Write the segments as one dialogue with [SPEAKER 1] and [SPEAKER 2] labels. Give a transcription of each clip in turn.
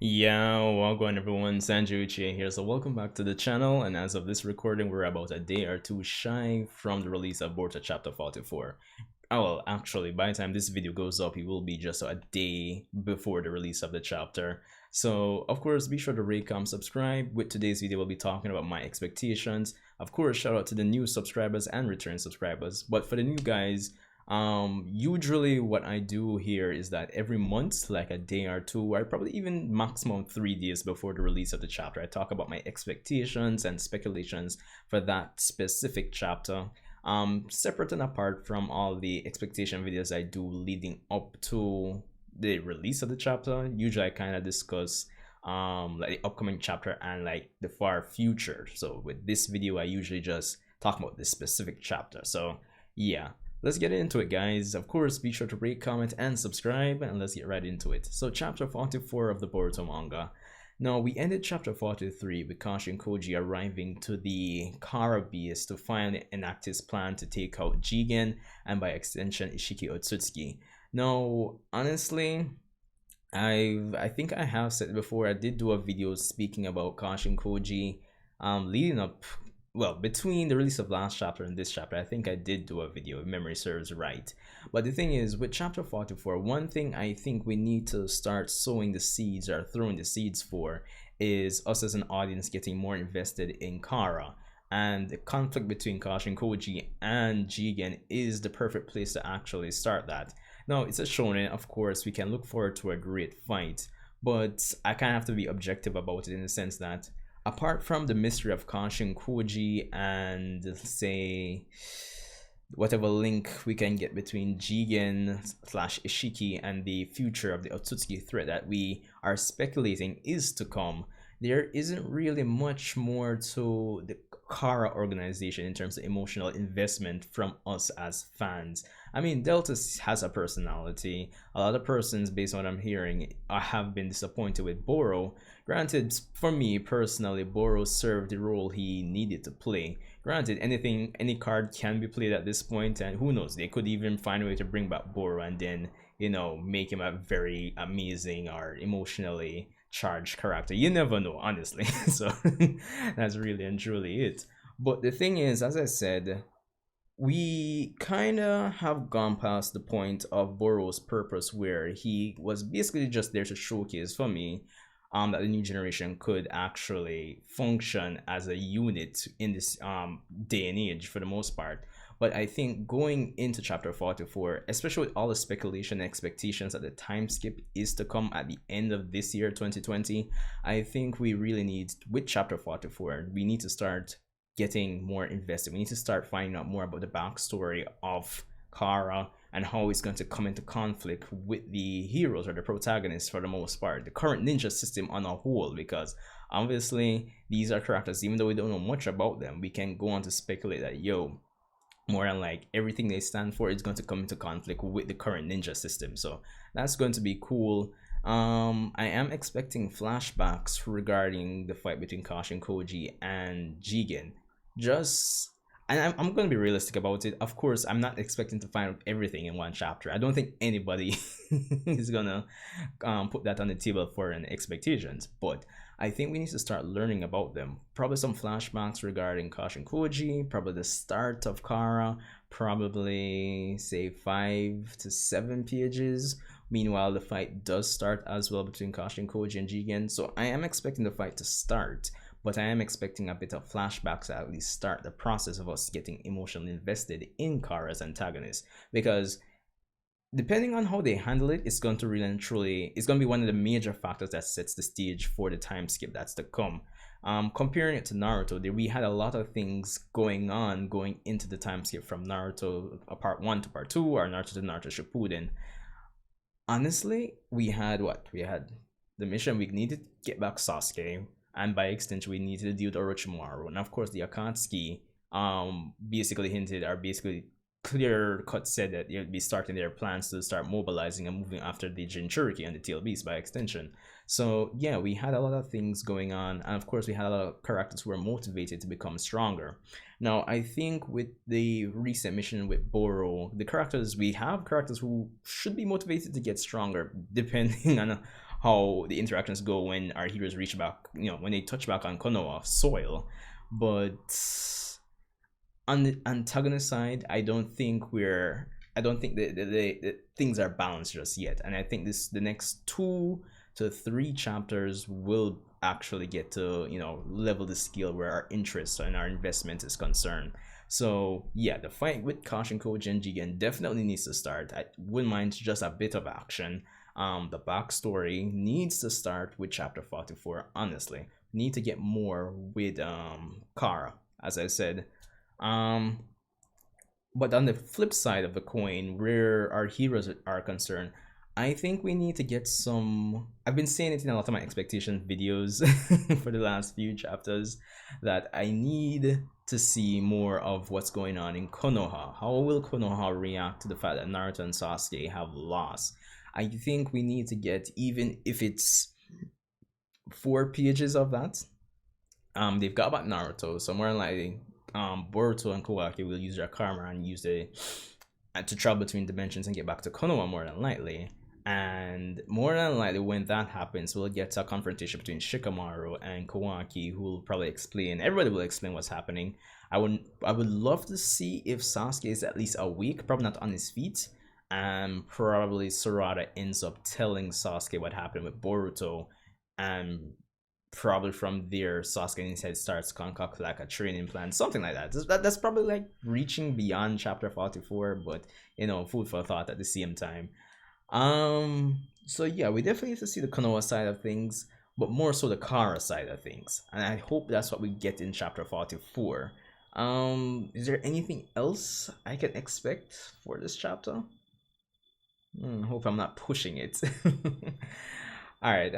[SPEAKER 1] Yo, welcome everyone, Sanju Uchiha here. So welcome back to the channel, and as of this recording, we're about a day or two shy from the release of Boruto Chapter 44. Oh, well, actually, by the time this video goes up, it will be just a day before the release of the chapter. So, of course, be sure to rate, comment, subscribe. With today's video, we'll be talking about my expectations. Of course, shout out to the new subscribers and return subscribers. But for the new guys, usually what I do here is that every month, like a day or two, or probably even maximum 3 days before the release of the chapter, I talk about my expectations and speculations for that specific chapter. Separate and apart from all the expectation videos I do leading up to the release of the chapter. Usually I kind of discuss like the upcoming chapter and like the far future. So with this video, I usually just talk about this specific chapter. So yeah, let's get into it, guys. Of course, be sure to rate, comment, and subscribe, and let's get right into it. So chapter 44 of the Boruto manga. Now, we ended chapter 43 with Kashin Koji arriving to the Kara base to finally enact his plan to take out Jigen and by extension Ishiki Otsutsuki. Now, honestly, I think I have said before, I did do a video speaking about Kashin Koji leading up, well, between the release of last chapter and this chapter. I think I did do a video if memory serves right. But the thing is, with chapter 44, one thing I think we need to start sowing the seeds or throwing the seeds for is us as an audience getting more invested in Kara. And the conflict between Kashin Koji and Jigen is the perfect place to actually start that. Now, it's a shonen, of course, we can look forward to a great fight, but I kind of have to be objective about it in the sense that apart from the mystery of Kashin Koji and say whatever link we can get between Jigen slash Ishiki and the future of the Otsutsuki threat that we are speculating is to come, there isn't really much more to the Kara organization in terms of emotional investment from us as fans. I mean, Delta has a personality. A lot of persons, based on what I'm hearing, have been disappointed with Boro. Granted, for me personally, Boro served the role he needed to play. Granted, any card can be played at this point, and who knows, they could even find a way to bring back Boro and then, make him a very amazing or emotionally charged character. You never know, honestly. So that's really and truly it. But the thing is, as I said, we kind of have gone past the point of Boro's purpose where he was basically just there to showcase for me that the new generation could actually function as a unit in this day and age for the most part. But I think going into chapter 44, especially with all the speculation and expectations that the time skip is to come at the end of this year, 2020, I think we really need, with chapter 44, we need to start getting more invested. We need to start finding out more about the backstory of Kara and how it's going to come into conflict with the heroes or the protagonists for the most part, the current ninja system on a whole, because obviously these are characters, even though we don't know much about them, we can go on to speculate that, yo, more than like everything they stand for is going to come into conflict with the current ninja system. So that's going to be cool. I am expecting flashbacks regarding the fight between Kashin Koji and Jigen. Just, and I'm going to be realistic about it. Of course, I'm not expecting to find out everything in one chapter. I don't think anybody is gonna put that on the table for an expectations, but I think we need to start learning about them. Probably some flashbacks regarding Kashin Koji, probably the start of Kara, probably say 5 to 7 pages. Meanwhile, the fight does start as well between Kashin Koji and Jigen, so I am expecting the fight to start, but I am expecting a bit of flashbacks to at least start the process of us getting emotionally invested in Kara's antagonist, because depending on how they handle it, it's going to really and truly, it's going to be one of the major factors that sets the stage for the time skip that's to come. Comparing it to Naruto, we had a lot of things going on going into the time skip from Naruto part 1 to part 2 or Naruto to Naruto Shippuden. Honestly, we had what? We had the mission we needed to get back Sasuke, and by extension we needed to deal with Orochimaru, and of course the Akatsuki basically hinted, or basically clear cut said that they'll be starting their plans to start mobilizing and moving after the Jinchuriki and the TLBs by extension. So yeah, we had a lot of things going on, and of course we had a lot of characters who were motivated to become stronger. Now I think with the recent mission with Boro, we have characters who should be motivated to get stronger, depending on how the interactions go when our heroes reach back, when they touch back on Konoha soil. But on the antagonist side, I don't think the things are balanced just yet, and I think the next 2 to 3 chapters will actually get to level the scale where our interest and our investment is concerned. So yeah, the fight with Kashin Koji and Jigen definitely needs to start. I wouldn't mind just a bit of action. The backstory needs to start with chapter 44. Honestly, we need to get more with Kara, as I said. Um, but on the flip side of the coin, where our heroes are concerned, I think we need to get some. I've been saying it in a lot of my expectation videos for the last few chapters that I need to see more of what's going on in Konoha. How will Konoha react to the fact that Naruto and Sasuke have lost? I think we need to get, even if it's 4 pages of that. They've got about Naruto, so more than likely, Boruto and Kawaki will use their karma and use the to travel between dimensions and get back to Konoha more than likely. And more than likely, when that happens, we'll get a confrontation between Shikamaru and Kawaki, who will probably explain. Everybody will explain what's happening. I would love to see if Sasuke is at least awake, probably not on his feet, and probably Sarada ends up telling Sasuke what happened with Boruto, and probably from there Sasuke in his head starts to concoct like a training plan, something like that. That's probably like reaching beyond chapter 44, but food for thought at the same time. So yeah, we definitely need to see the Konoha side of things, but more so the Kara side of things, and I hope that's what we get in chapter 44. Is there anything else I can expect for this chapter? Hope I'm not pushing it. All right.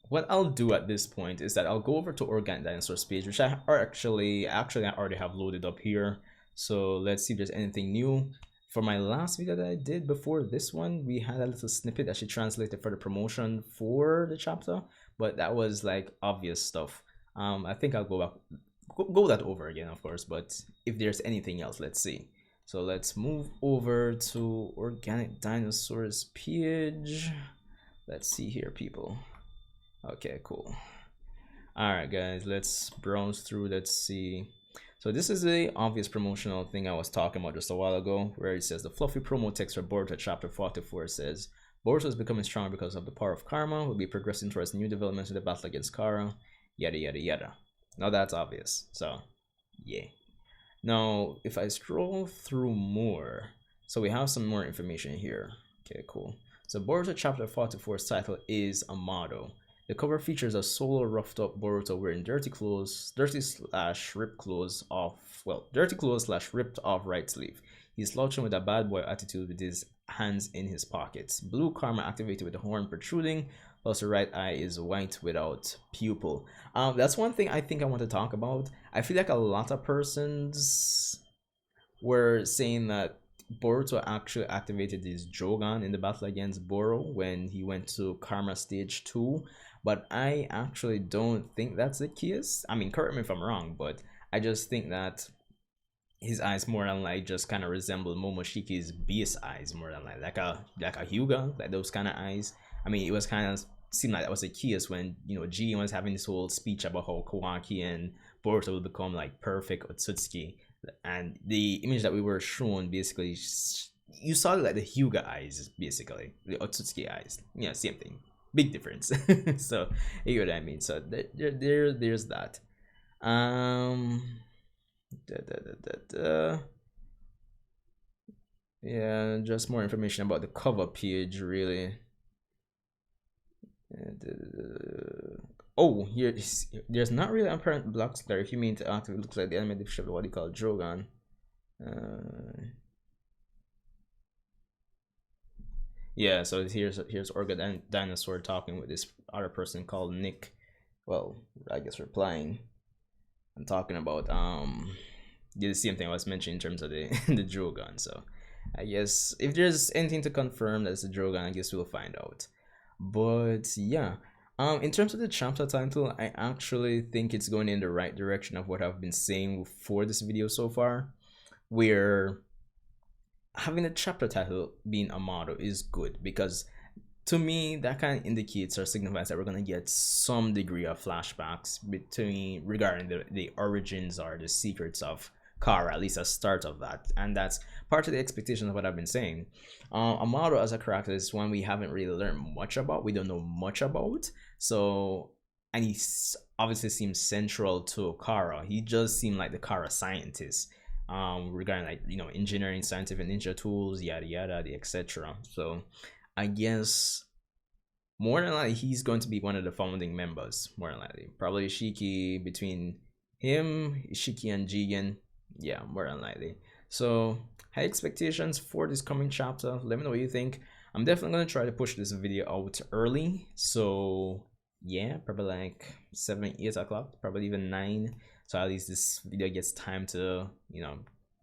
[SPEAKER 1] What I'll do at this point is that I'll go over to Organic Dinosaur's page, which I already have loaded up here. So let's see if there's anything new. For my last video that I did before this one, we had a little snippet that she translated for the promotion for the chapter, but that was like obvious stuff. I think I'll go that over again, of course, but if there's anything else, let's see. So let's move over to Organic Dinosaur's page. Let's see here, people. Okay, cool. All right, guys, let's browse through. Let's see. So this is the obvious promotional thing I was talking about just a while ago, where it says the fluffy promo text for Boruto chapter 44 says Boruto is becoming stronger because of the power of karma, will be progressing towards new developments in the battle against Kara, yada yada yada. Now that's obvious, so yeah. Now if I scroll through more, so we have some more information here. Okay, cool. So Boruto chapter 44's title is Amado. The cover features a solo roughed up Boruto wearing dirty clothes slash ripped off right sleeve. He's slouching with a bad boy attitude with his hands in his pockets. Blue karma activated with the horn protruding, plus the right eye is white without pupil. That's one thing I think I want to talk about. I feel like a lot of persons were saying that Boruto actually activated his Jogan in the battle against Boro when he went to Karma Stage 2, but I actually don't think that's the case. I mean, correct me if I'm wrong, but I just think that his eyes more than like just kind of resemble Momoshiki's beast eyes more than like a Hyuga, like those kind of eyes. I mean, it was kind of seemed like that was the case when Jigen was having this whole speech about how Kawaki and Boruto will become like perfect Otsutsuki. And the image that we were shown, basically you saw like the Hyuga eyes, basically the Otsutsuki eyes. Yeah, same thing, big difference. So you know what I mean. So there's that. Yeah, just more information about the cover page, really. Oh, there's not really apparent blocks there. If you mean to activate, it looks like the animated ship, what do you call Jogan. Yeah, so here's Orga Dinosaur talking with this other person called Nick. Well, I guess replying and talking about the same thing I was mentioning in terms of the the Jogan. So I guess if there's anything to confirm that's the Jogan, I guess we'll find out. But yeah. In terms of the chapter title, I actually think it's going in the right direction of what I've been saying for this video so far, where having a chapter title being Amado is good, because to me, that kind of indicates or signifies that we're gonna get some degree of flashbacks between regarding the origins or the secrets of Kara, at least a start of that, and that's part of the expectation of what I've been saying. Amado as a character is one we haven't really learned much about. We don't know much about, so and he obviously seems central to Kara. He just seemed like the Kara scientist, regarding like engineering, scientific ninja tools, yada yada, the etc. So I guess more than likely he's going to be one of the founding members. More than likely, probably Shiki between him, Shiki and Jigen. Yeah, more than likely. So high expectations for this coming chapter. Let me know what you think. I'm definitely gonna try to push this video out early. So yeah, probably like 7, 8 o'clock, probably even 9. So at least this video gets time to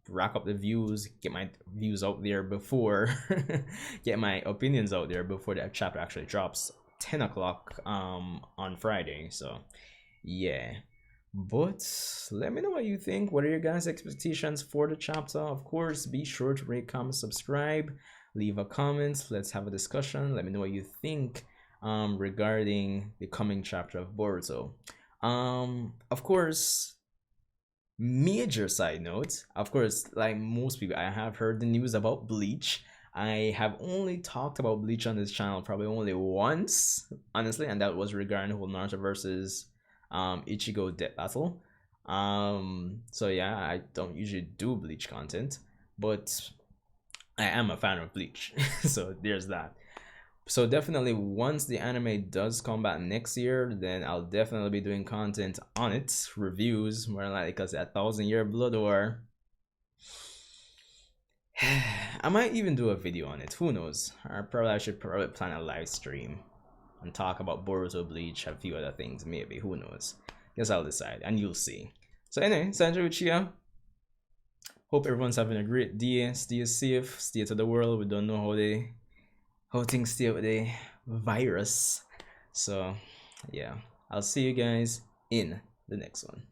[SPEAKER 1] rack up the views, get my views out there before get my opinions out there before the chapter actually drops 10 o'clock on Friday. So yeah, but let me know what you think. What are your guys' expectations for the chapter? Of course, be sure to rate, comment, subscribe, leave a comment. Let's have a discussion. Let me know what you think regarding the coming chapter of Boruto. Of course, major side note, of course, like most people, I have heard the news about Bleach. I have only talked about Bleach on this channel probably only once, honestly, and that was regarding the whole Naruto versus Ichigo death battle. So yeah, I don't usually do Bleach content, but I am a fan of Bleach. So there's that. So definitely once the anime does come back next year, then I'll definitely be doing content on it, reviews, more likely, because that 1,000-year blood war, I might even do a video on it, who knows. I should probably plan a live stream and talk about Boruto, Bleach, a few other things, maybe, who knows. Guess I'll decide and you'll see. So anyway, Sanjay Uchiha, hope everyone's having a great day. Stay safe, stay to the world. We don't know how things stay with the virus. So yeah, I'll see you guys in the next one.